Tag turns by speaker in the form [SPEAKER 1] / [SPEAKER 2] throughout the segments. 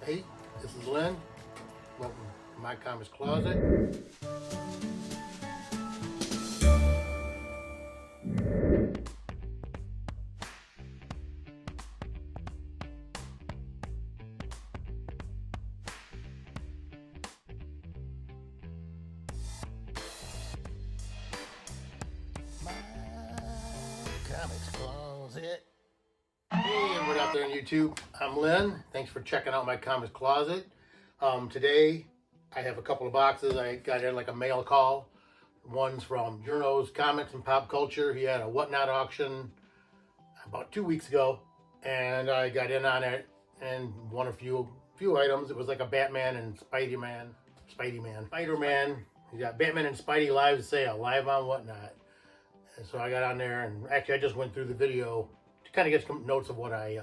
[SPEAKER 1] Hey, this is Lynn. Welcome to my comics closet. My comics closet. Hey, everybody out there on YouTube. I'm Lynn. Thanks for checking out my comics closet. Today, I have a couple of boxes. I got in like a mail call. One's from Jernos Comics and Pop Culture. He had a Whatnot auction about 2 weeks ago, and I got in on it and won a few items. It was like a Batman and Spider-Man. You got Batman and Spidey live sale, live on Whatnot. And so I got on there, and actually I just went through the video to kind of get some notes of what I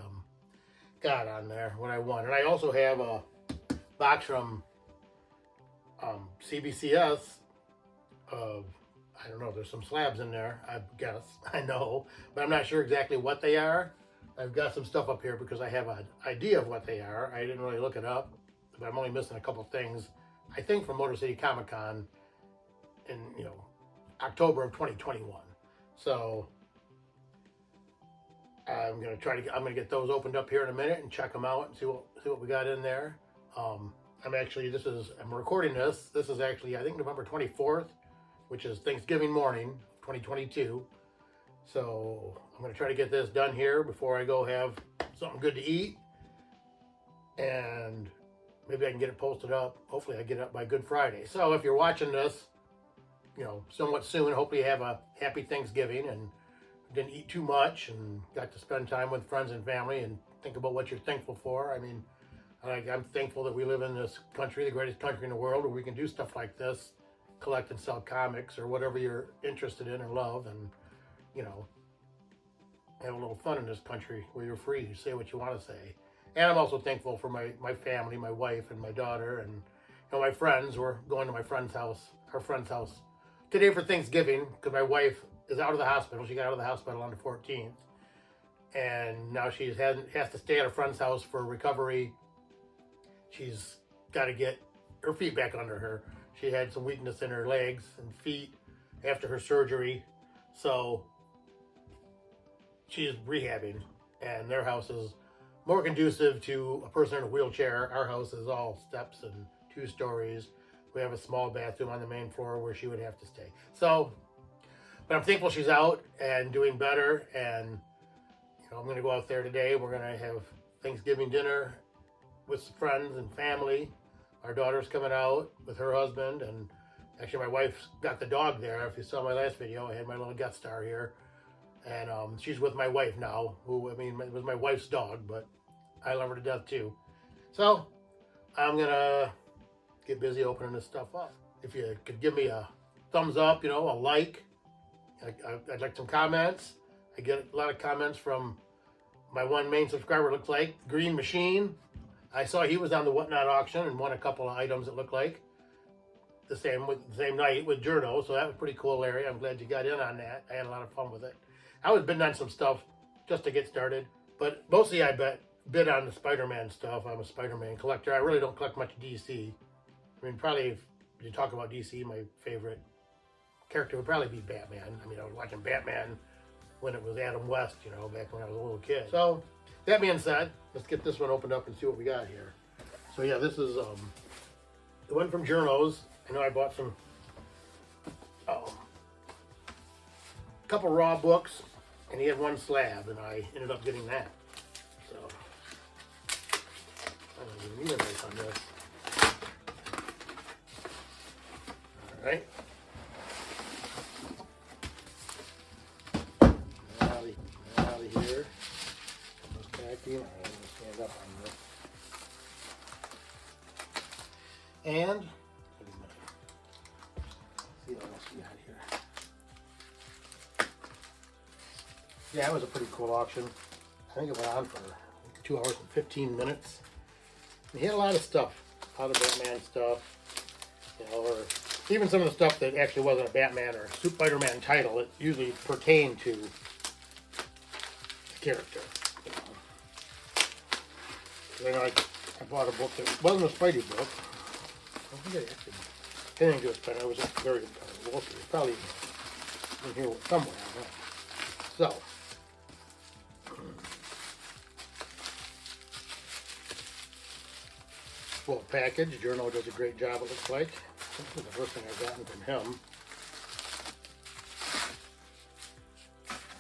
[SPEAKER 1] got on there, what I won. And I also have a box from CBCS of, I don't know, there's some slabs in there, I guess, I know, but I'm not sure exactly what they are. I've got some stuff up here because I have an idea of what they are. I didn't really look it up, but I'm only missing a couple things, I think, from Motor City Comic Con in, October of 2021. So I'm gonna get those opened up here in a minute and check them out and see what we got in there. I'm recording this. This is actually, I think, November 24th, which is Thanksgiving morning, 2022. So I'm gonna try to get this done here before I go have something good to eat, and maybe I can get it posted up. Hopefully I get it up by Good Friday. So if you're watching this, somewhat soon, hopefully you have a happy Thanksgiving and didn't eat too much and got to spend time with friends and family and think about what you're thankful for. I mean, I'm thankful that we live in this country, the greatest country in the world, where we can do stuff like this, collect and sell comics or whatever you're interested in or love, and, have a little fun in this country where you're free to say what you want to say. And I'm also thankful for my family, my wife and my daughter, and my friends. We're going to our friend's house today for Thanksgiving, because my wife is out of the hospital. She got out of the hospital on the 14th, and now she has to stay at a friend's house for recovery. She's got to get her feet back under her. She had some weakness in her legs and feet after her surgery, so she's rehabbing, and their house is more conducive to a person in a wheelchair. Our house is all steps and 2 stories. We have a small bathroom on the main floor where she would have to stay. So, but I'm thankful she's out and doing better, and I'm going to go out there today. We're going to have Thanksgiving dinner with friends and family. Our daughter's coming out with her husband, and actually my wife's got the dog there. If you saw my last video, I had my little guest star here, and she's with my wife now, it was my wife's dog, but I love her to death too. So I'm going to get busy opening this stuff up. If you could give me a thumbs up, a like. I'd like some comments. I get a lot of comments from my one main subscriber, looks like, Green Machine. I saw he was on the Whatnot auction and won a couple of items, it looked like. The same night with Jerno, so that was pretty cool, Larry. I'm glad you got in on that. I had a lot of fun with it. I was bidding on some stuff just to get started, but mostly I bid on the Spider-Man stuff. I'm a Spider-Man collector. I really don't collect much DC. Probably if you talk about DC, my favorite character would probably be Batman. I was watching Batman when it was Adam West, back when I was a little kid. So, that being said, let's get this one opened up and see what we got here. So yeah, this is the one from Jernos. I know I bought some, couple raw books, and he had 1 slab, and I ended up getting that. So, I don't even need a knife on this. Alright. Out of here. Packing. I'm going to stand up on this. And see what else we got here. Yeah, it was a pretty cool auction. I think it went on for 2 hours and 15 minutes. He had a lot of stuff. A lot of Batman stuff. Or even some of the stuff that actually wasn't a Batman or Spider-Man title. It usually pertained to the character. I I bought a book that wasn't a Spidey book. I think I actually anything to do with Spidey. It was a very good cover. We'll see. It's probably in here somewhere. I don't know. So, full package. Jerno does a great job, it looks like. This is the first thing I've gotten from him.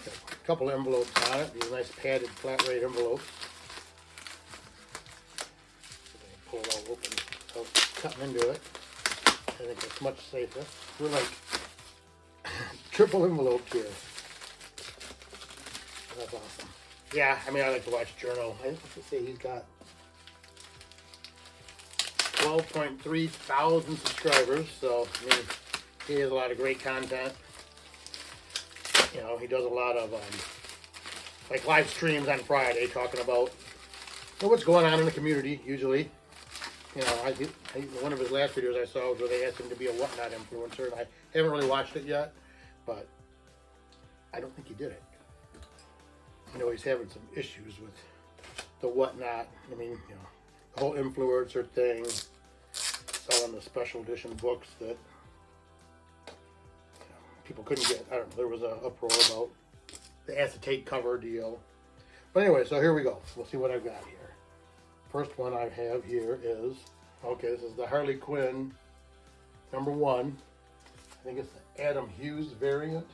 [SPEAKER 1] Got a couple envelopes on it. These nice padded flat rate envelopes. Pull it all open without cutting into it. I think it's much safer. We're like triple enveloped here. That's awesome. Yeah, I mean, I like to watch Jerno. I have to say he's got 12.3 thousand subscribers, so I mean, he has a lot of great content. You know, he does a lot of like live streams on Friday talking about what's going on in the community. Usually, you know, one of his last videos I saw was where they asked him to be a Whatnot influencer, and I haven't really watched it yet, but I don't think he did it. I know he's having some issues with the Whatnot. I mean, you know, the whole influencer thing, selling the special edition books that you know, people couldn't get. I don't know, there was an uproar about the acetate cover deal. But anyway, so here we go. We'll see what I've got here. First one I have here is, okay, this is the Harley Quinn #1. I think it's the Adam Hughes variant.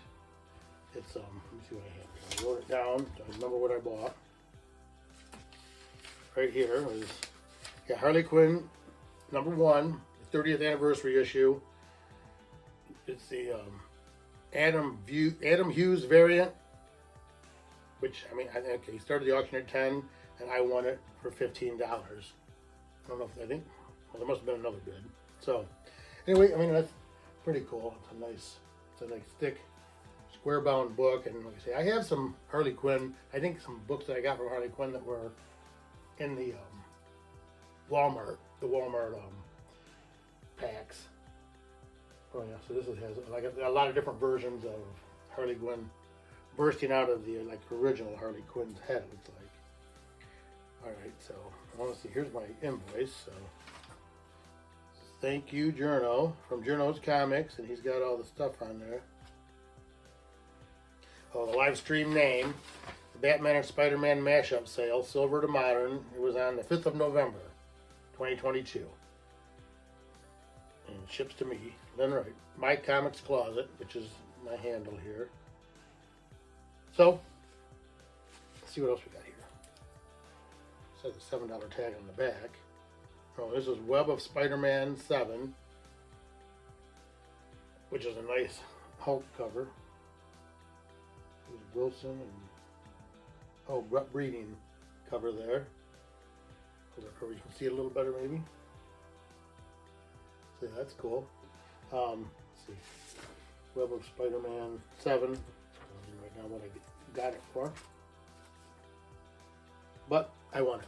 [SPEAKER 1] It's, let me see what I have here. I wrote it down, so I remember what I bought. Right here is, yeah, Harley Quinn #1, the 30th anniversary issue. It's the Adam Hughes variant, which, I mean, I think he started the auction at 10, and I won it for $15. I don't know if, I think, well, there must have been another bid. So, anyway, I mean, that's pretty cool. It's a nice thick, square bound book, and like I say, I have some Harley Quinn, I think some books that I got from Harley Quinn that were in the Walmart packs. Oh yeah, so this has like a lot of different versions of Harley Quinn bursting out of the like original Harley Quinn's head, it looks like. Alright, so I want to see, here's my invoice. So thank you, Jerno, from Jernos Comics, and he's got all the stuff on there. Oh, the live stream name, the Batman and Spider-Man mashup sale, silver to modern. It was on the 5th of November, 2022. And it ships to me. Then right, My Comics Closet, which is my handle here. So, let's see what else we got here. It says a $7 tag on the back. Oh, this is Web of Spider-Man 7, which is a nice Hulk cover. There's Wilson and, oh, Rep Breeding cover there. Or you can see it a little better maybe. See, that's cool. Let's see. Web of Spider-Man 7. Right now what I got it for. But I won it.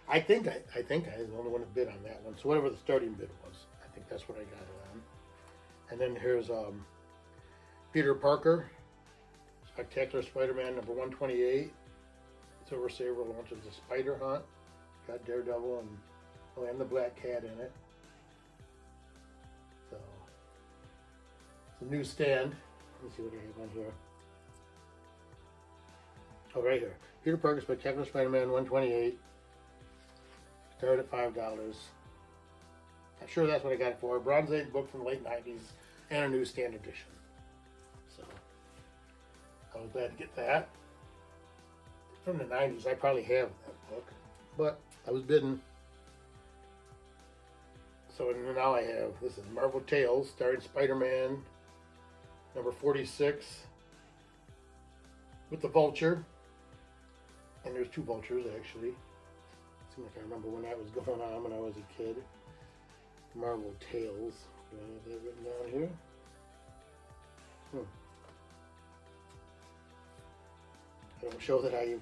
[SPEAKER 1] I think I was the only one that bid on that one. So whatever the starting bid was, I think that's what I got it on. And then here's Peter Parker, Spectacular Spider-Man #128. Silver Saber launches the Spider Hunt. Got Daredevil and the Black Cat in it. So it's a newsstand. Let's see what I have on here. Oh, right here. Peter Parker Spectacular Spider-Man #128. Started at $5. I'm sure that's what I got it for. A Bronze Age book from the late 90s and a newsstand edition. So I was glad to get that. From the 90s, I probably have that book, but I was bidding. So now I have, this is Marvel Tales, starring Spider-Man, #46, with the Vulture. And there's 2 vultures, actually. Seems like I remember when that was going on when I was a kid. Marvel Tales. Do I have that written down here? I don't show that I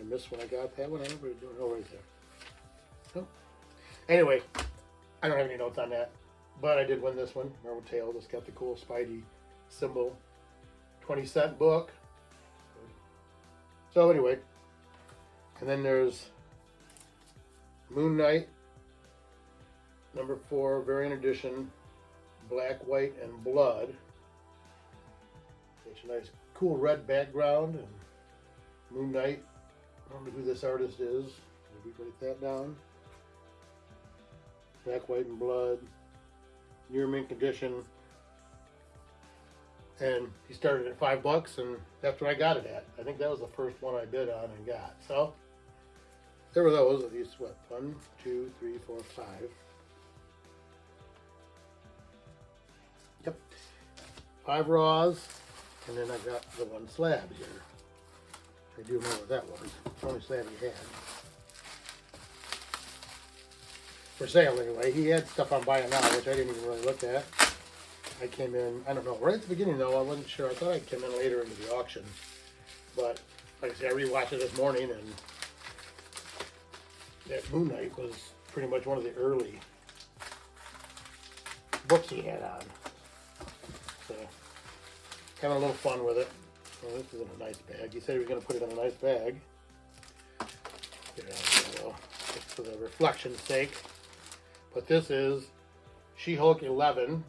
[SPEAKER 1] missed when I got that one. I remember doing it right there. Oh. Anyway, I don't have any notes on that. But I did win this one. Marvel Tales. It's got the cool Spidey symbol. 20-cent book. So anyway, and then there's Moon Knight, number 4, variant edition, black, white, and blood. It's a nice, cool red background. And Moon Knight, I don't know who this artist is. Maybe write that down. Black, white, and blood, near mint condition. And he started at $5, and that's what I got it at. I think that was the first one I bid on and got. So there were those. At least what? 1, 2, 3, 4, 5. Yep, 5 raws, and then I got the 1 slab here. I do remember what that was. It's the only slab he had. For sale anyway. He had stuff on Buy It Now, which I didn't even really look at. I came in, I don't know, right at the beginning though, I wasn't sure. I thought I came in later into the auction. But like I said, I rewatched it this morning, and that Moon Knight was pretty much one of the early books he had on. So having a little fun with it. Well, this is in a nice bag. He said he was going to put it in a nice bag. Get it out there, though, just for the reflection's sake. But this is She-Hulk 11,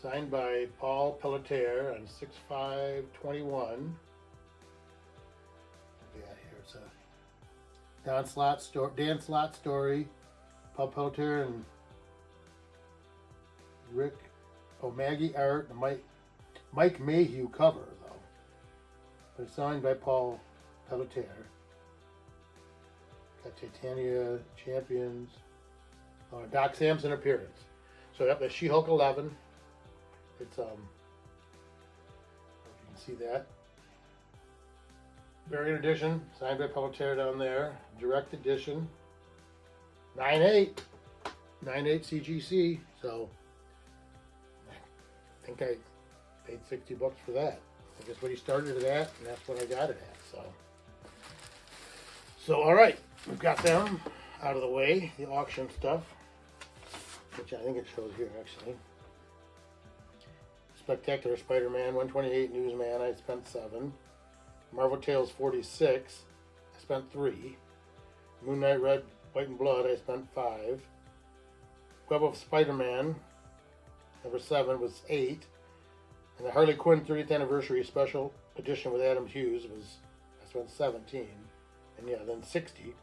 [SPEAKER 1] signed by Paul Pelletier on 6/5/21. What we got here? It's a Dan Slott story. Paul Pelletier and Rick O'Maggie art, and Mike Mayhew cover, though. But it's signed by Paul Pelletier. Got Titania Champions. Doc Samson appearance. So yep, that's She-Hulk 11. It's I don't know if you can see that. Variant edition, signed by Pelletier down there. Direct edition. 9/8. 9/8 CGC. So I think I paid $60 for that. I guess what he started it at, and that's what I got it at. So all right, we've got them out of the way. The auction stuff, which I think it shows here actually. Spectacular Spider-Man 128 Newsman, I spent 7. Marvel Tales 46, I spent 3. Moon Knight Red, White, and Blood, I spent 5. Web of Spider-Man, number 7, was 8. And the Harley Quinn 30th Anniversary Special Edition with Adam Hughes I spent 17. And yeah, then 60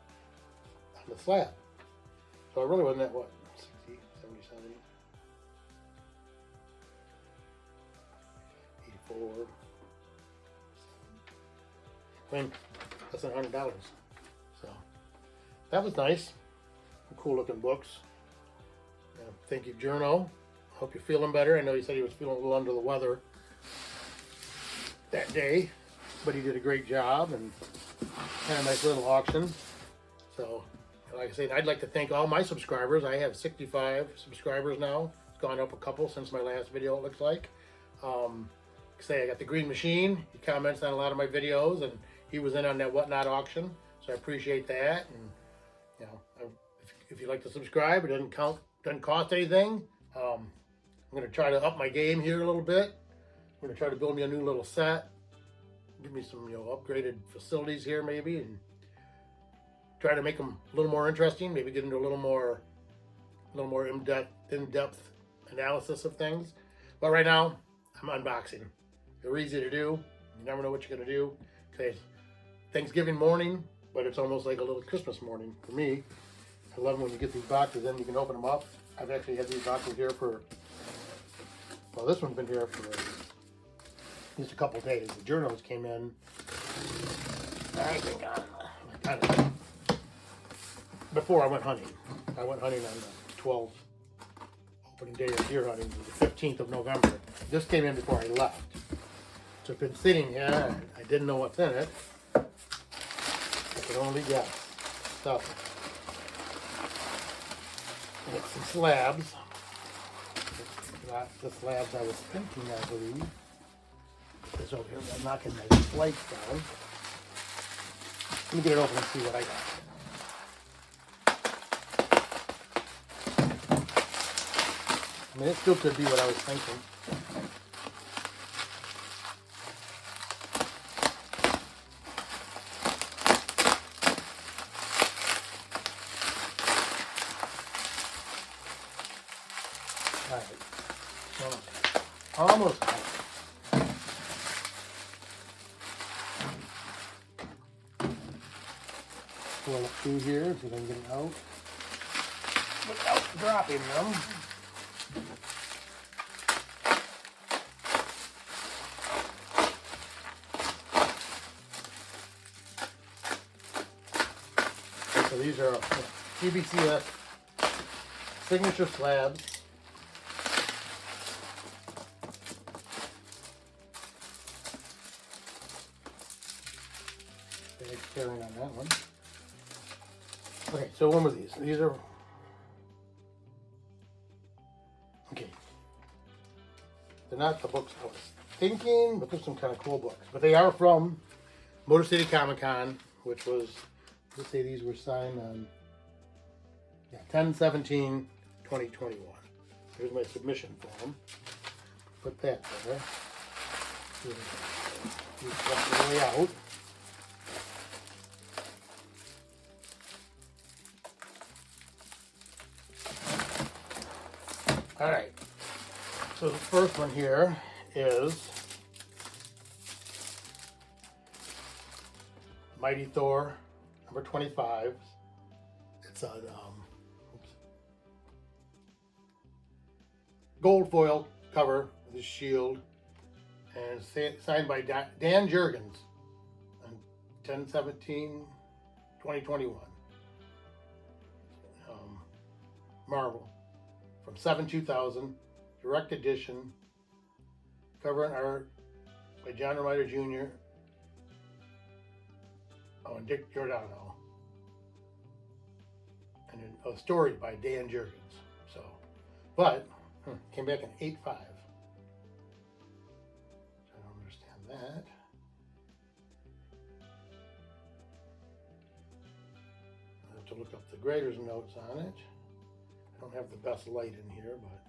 [SPEAKER 1] on the slab. So I really wasn't at what? 60, 77, 84. I mean, less than $100. So that was nice. Cool looking books. Thank you, Jerno. Hope you're feeling better. I know he said he was feeling a little under the weather that day, but he did a great job and had a nice little auction. So, like I said, I'd like to thank all my subscribers. I have 65 subscribers now. It's gone up a couple since my last video, it looks like. Say I got the Green Machine. He comments on a lot of my videos, and he was in on that Whatnot auction, so I appreciate that. And you know, if you'd like to subscribe, it doesn't cost anything. I'm going to try to up my game here a little bit. I'm going to try to build me a new little set, give me some upgraded facilities here maybe, and try to make them a little more interesting. Maybe get into a little more in-depth analysis of things. But right now, I'm unboxing. They're easy to do. You never know what you're going to do. Okay, Thanksgiving morning, but it's almost like a little Christmas morning for me. I love when you get these boxes in, you can open them up. I've actually had these boxes here for, well, this one's been here for just a couple days. The Jernos came in, I think, before I went hunting. I went hunting on the 12th, opening day of deer hunting, the 15th of November. This came in before I left. So it's been sitting here. I didn't know what's in it. I could only guess. So, it's some slabs. Not the slabs I was thinking, I believe. Put this over here. I'm knocking my lights down. Let me get it open and see what I got. I mean, it still could be what I was thinking. All right. Almost done. Pull it through here so they can get it out without dropping them. So these are CBCS Signature Slabs. Carrying on that one. Okay, so one of these. These are okay. They're not the books I was thinking, but they're some kind of cool books. But they are from Motor City Comic Con, which was, let's say these were signed on 10/17/2021. Here's my submission form. Put that there. Use that way out. All right, so the first one here is Mighty Thor number 25. It's on gold foil cover with his shield, and it's signed by Dan Jurgens on 10/17/2021. Marvel. From 7/2000, direct edition, cover and art by John Romita Jr. And Dick Giordano, and a story by Dan Jurgens. So, but came back in 8.5. So I don't understand that. I have to look up the grader's notes on it. I don't have the best light in here, but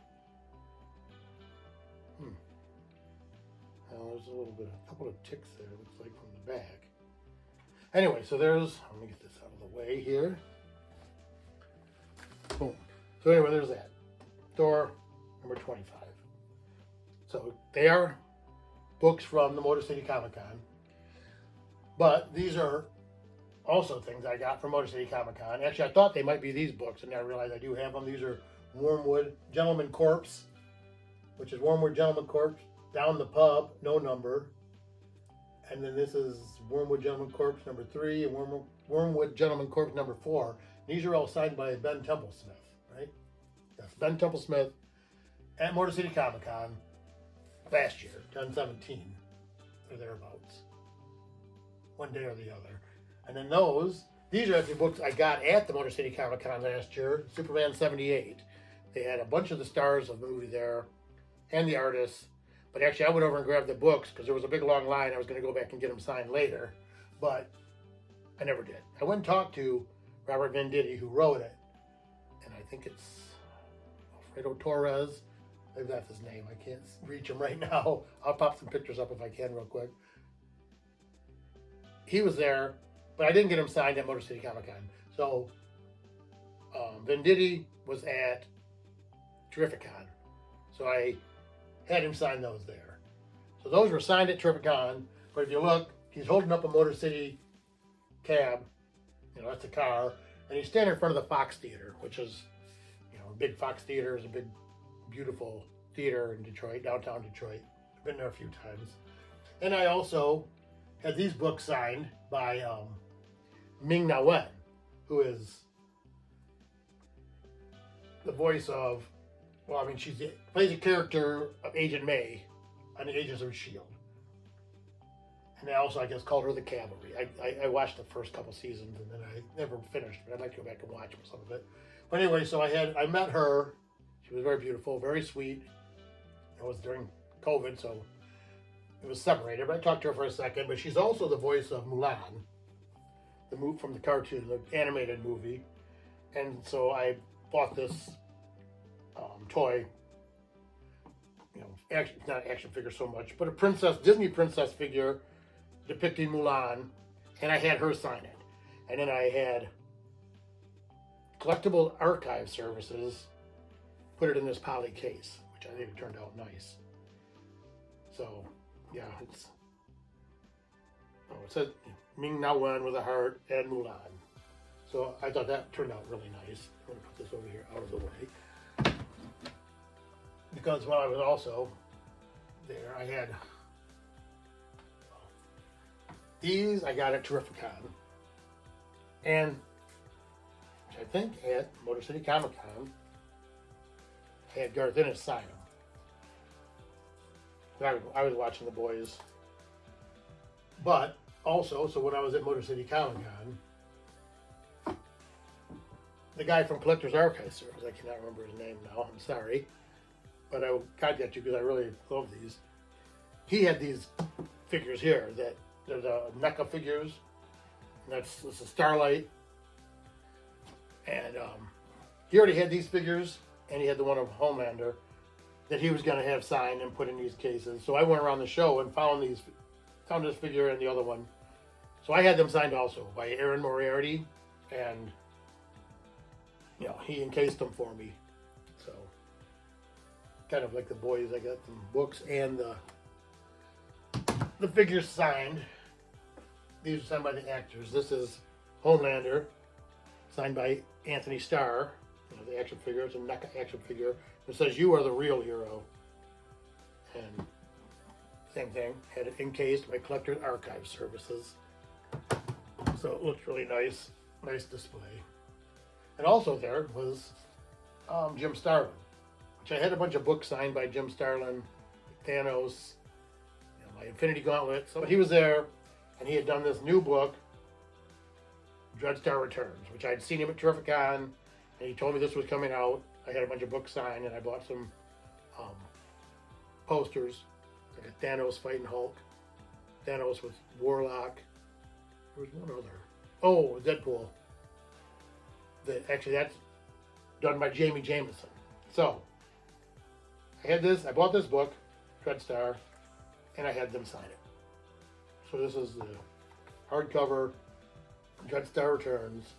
[SPEAKER 1] well, there's a couple of ticks there, looks like, from the back. Anyway, so there's, let me get this out of the way here. Boom. So anyway, there's that. Thor number 25. So they are books from the Motor City Comic Con, but these are also things I got from Motor City Comic Con. Actually, I thought they might be these books, and I realized I do have them. These are Wormwood Gentleman Corpse, which is Wormwood Gentleman Corpse, Down the Pub, no number. And then this is Wormwood Gentleman Corpse number 3 and Wormwood Gentleman Corpse number 4. These are all signed by Ben Templesmith, right? Yes, Ben Templesmith at Motor City Comic Con last year, 10/17 or thereabouts. One day or the other. And then these are actually books I got at the Motor City Comic Con last year, Superman 78. They had a bunch of the stars of the movie there and the artists. But actually, I went over and grabbed the books because there was a big long line. I was going to go back and get them signed later, but I never did. I went and talked to Robert Venditti, who wrote it, and I think it's Alfredo Torres. Maybe that's his name. I can't reach him right now. I'll pop some pictures up if I can real quick. He was there, but I didn't get him signed at Motor City Comic Con. So Venditti was at Terrificon. So I had him sign those there. So those were signed at Terrificon, but if you look, he's holding up a Motor City cab, that's a car, and he's standing in front of the Fox Theater, which is, a big Fox Theater is a big, beautiful theater in Detroit, downtown Detroit. I've been there a few times. And I also had these books signed by Ming-Na Wen, who is the voice of, she plays a character of Agent May on the Agents of S.H.I.E.L.D. And they also, I guess, called her the Cavalry. I watched the first couple seasons and then I never finished, but I'd like to go back and watch some of it. But anyway, so I met her. She was very beautiful, very sweet. It was during COVID, so it was separated, but I talked to her for a second. But she's also the voice of Mulan, the move from the cartoon, the animated movie. And so I bought this toy, not action figure so much, but a Disney princess figure depicting Mulan, and I had her sign it. And then I had Collectible Archive Services put it in this poly case, which I think it turned out nice. So, yeah, it's, oh, it says Ming Na Wen with a heart and Mulan. So I thought that turned out really nice. I'm going to put this over here out of the way. Because while I was also there, I had these I got at Terrificon. And I think at Motor City Comic Con, I had Garth Ennis sign them. I was watching the boys. But also, so when I was at Motor City Comic Con, the guy from Collector's Archive Service, I cannot remember his name now, I'm sorry, but I will contact you because I really love these. He had these figures here that they're the NECA figures. And that's a Starlight. And he already had these figures, and he had the one of Homelander that he was going to have signed and put in these cases. So I went around the show and found this figure and the other one. So I had them signed also by Aaron Moriarty, and you know, he encased them for me. So kind of like the boys, I got some books and the figures signed. These are signed by the actors. This is Homelander, signed by Anthony Starr. You know, the action figure. It's a NECA action figure. It says, "You are the real hero." And same thing, had it encased by Collector's Archive Services. So it looks really nice. Nice display. And also there was Jim Starlin, which I had a bunch of books signed by Jim Starlin, Thanos, you know, my Infinity Gauntlet. So he was there, and he had done this new book, Dreadstar Returns, which I'd seen him at Terrificon, and he told me this was coming out. I had a bunch of books signed, and I bought some posters, like a Thanos fighting Hulk, Thanos with Warlock. There was one other. Oh, Deadpool. Actually, that's done by Jamie Jameson. So, I had this. I bought this book, Dreadstar, and I had them sign it. So this is the hardcover Dreadstar Returns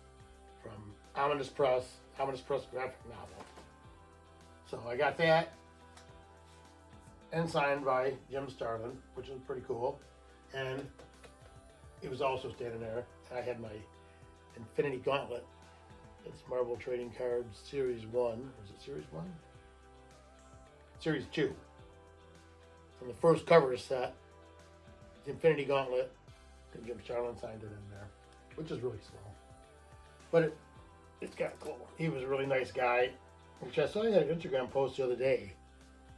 [SPEAKER 1] from Ominous Press graphic novel. So I got that, and signed by Jim Starlin, which is pretty cool. And he was also standing there, and I had my Infinity Gauntlet. It's Marvel Trading Cards Series 1. Is it Series 1? Series 2. From the first cover set, the Infinity Gauntlet, and Jim Starlin signed it in there, which is really small. But it's kind of cool. He was a really nice guy, which I saw he had an Instagram post the other day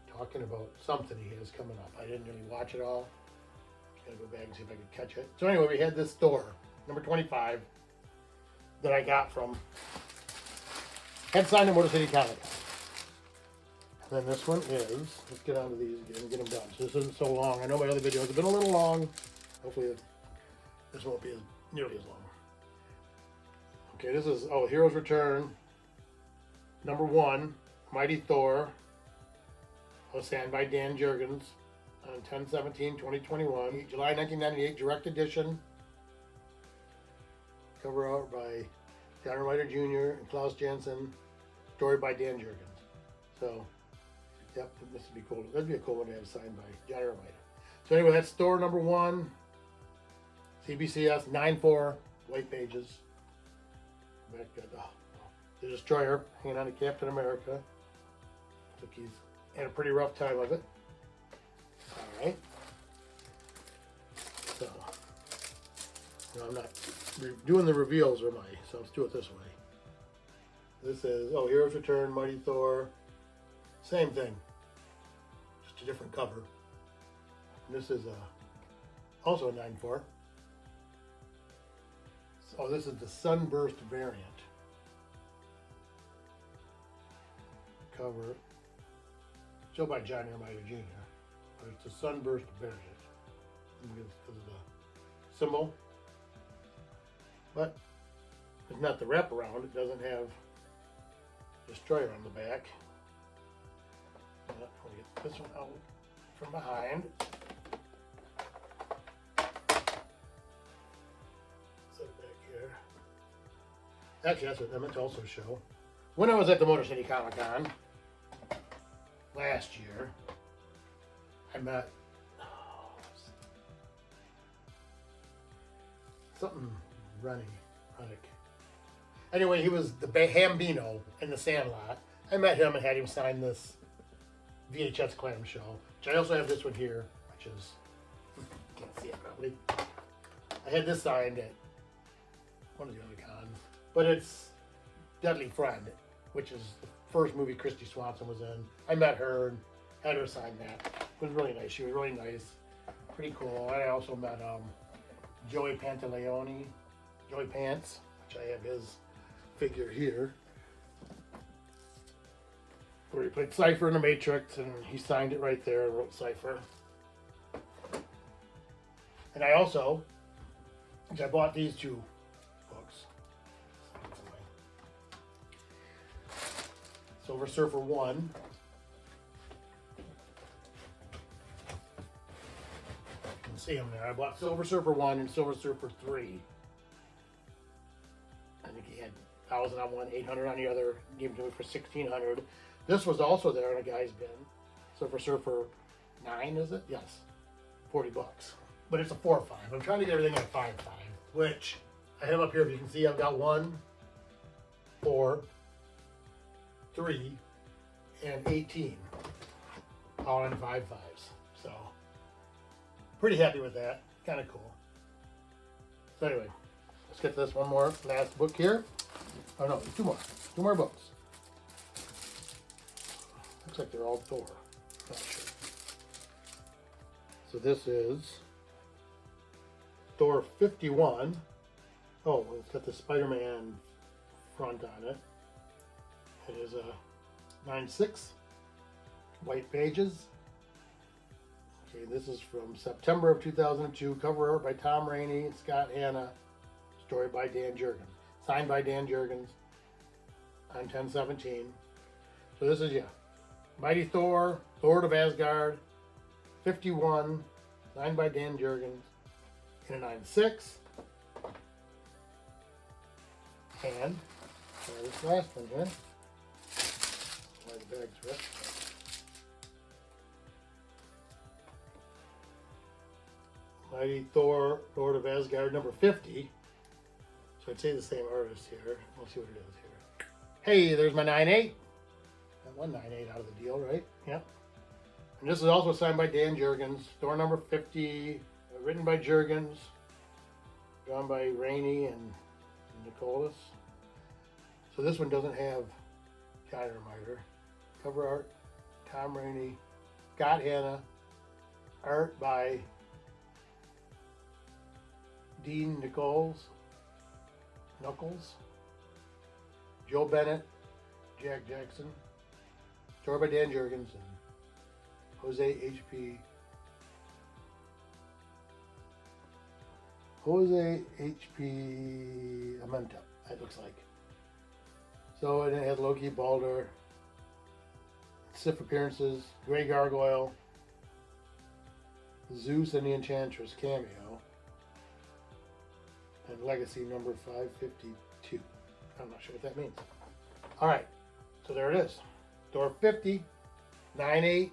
[SPEAKER 1] talking about something he has coming up. I didn't really watch it all. Gotta go back and see if I could catch it. So anyway, we had this store, number 25, that I got from, had signed in Motor City Comic. And then this one is, let's get onto these again and get them done. So this isn't so long. I know my other videos have been a little long. Hopefully this won't be nearly as long. Okay, this is, Heroes Return, number 1, Mighty Thor, signed by Dan Jurgens on 10/17/2021, July 1998, direct edition. Cover art by John Romita Jr. and Klaus Janson, story by Dan Jurgens. So, yep, this would be cool. That'd be a cool one to have signed by John Romita. So anyway, that's store number 1, CBCS 9/4, white pages. Back got the Destroyer hanging on to Captain America. He's had a pretty rough time of it. All right. So, no, I'm not doing the reveals, or so let's do it this way. This is, Heroes Return, Mighty Thor. Same thing, just a different cover. And this is also a 9/4. Oh, this is the Sunburst variant. Cover, still by John Romita Jr., but it's the Sunburst variant. Because of the symbol. But it's not the wraparound. It doesn't have Destroyer on the back. Let me get this one out from behind. Actually, that's what I meant to also show. When I was at the Motor City Comic Con, last year, I met something Rennick. Anyway, he was the Hambino in the Sandlot. I met him and had him sign this VHS clamshell, which I also have this one here, which is, can't see it probably. I had this signed at one of the other cons, but it's Deadly Friend, which is the first movie Christy Swanson was in. I met her and had her sign that. It was really nice. She was really nice, pretty cool. I also met Joey Pantaleone, Joey Pants, which I have his figure here, where he played Cypher in the Matrix, and he signed it right there and wrote Cypher. And I also, I bought these two books. Silver Surfer 1. You can see them there. I bought Silver Surfer 1 and Silver Surfer 3. I think he had 1,000 on one, 800 on the other. Gave them to me for 1,600. This was also there in a guy's bin. Silver Surfer 9, is it? Yes. 40 bucks. But it's a 4-5. I'm trying to get everything at a 5-5, which I have up here. If you can see, I've got 1, 4, 3, and 18. All on 5-5s. So, pretty happy with that. Kind of cool. So anyway, let's get to this one more last book here. Oh no, two more. Two more books. Looks like they're all Thor. Not sure. So this is Thor 51. Oh, it's got the Spider-Man front on it. It is a 9/6 white pages. Okay, this is from September of 2002. Cover art by Tom Rainey, Scott Hanna. Story by Dan Jurgens. Signed by Dan Jurgens on 10/17. So this is, yeah, Mighty Thor, Lord of Asgard, 51, signed by Dan Jurgens in a 9/6. And this last one here. Why the bag's ripped. Mighty Thor, Lord of Asgard, number 50. So I'd say the same artist here. We'll see what it is here. Hey, there's my 9/8. Got one 9/8 out of the deal, right? Yep. And this is also signed by Dan Jurgens. Thor number 50, written by Jurgens, drawn by Rainey and Nicholas. So this one doesn't have Dynamiter. Cover art, Tom Rainey, Scott Hanna, art by Dean Knuckles, Joe Bennett, Jack Jackson, story by Dan Jurgens, and Jose H.P. Amenta, it looks like. So and it has Loki, Balder, Sif appearances, Grey Gargoyle, Zeus and the Enchantress cameo, and Legacy number 552. I'm not sure what that means. All right, so there it is. Thor 50, 9/8,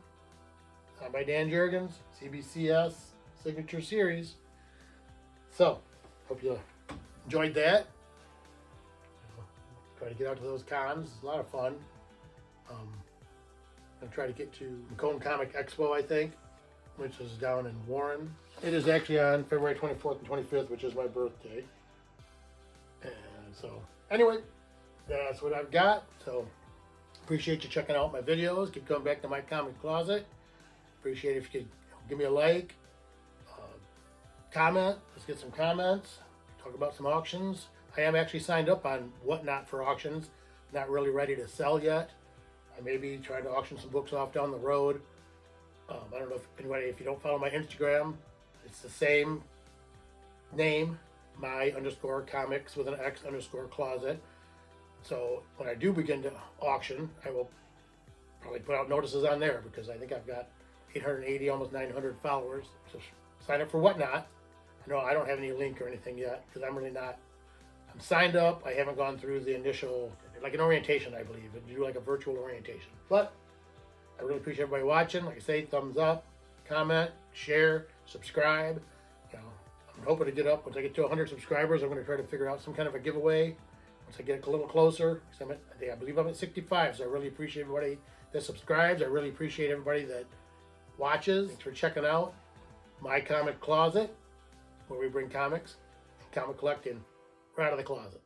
[SPEAKER 1] signed by Dan Jurgens, CBCS Signature Series. So, hope you enjoyed that. Try to get out to those cons. It's a lot of fun. I'm going to try to get to Macomb Comic Expo, I think, which is down in Warren. It is actually on February 24th and 25th, which is my birthday. And so, anyway, that's what I've got. So, appreciate you checking out my videos. Keep coming back to my comic closet. Appreciate it if you could give me a like, comment. Let's get some comments. Talk about some auctions. I am actually signed up on Whatnot for auctions. Not really ready to sell yet. I may be trying to auction some books off down the road. I don't know if anybody, if you don't follow my Instagram, it's the same name, my_comics with an X_closet. So when I do begin to auction, I will probably put out notices on there because I think I've got 880, almost 900 followers. So sign up for Whatnot. No, I don't have any link or anything yet because I'm really not. I'm signed up. I haven't gone through the initial, like an orientation, I believe. You do like a virtual orientation. But I really appreciate everybody watching. Like I say, thumbs up, comment, share, subscribe. You know, I'm hoping to get up, once I get to 100 subscribers, I'm going to try to figure out some kind of a giveaway once I get a little closer. I believe I'm at 65, so I really appreciate everybody that subscribes. I really appreciate everybody that watches. Thanks for checking out my comic closet, where we bring comics, comic collecting right out of the closet.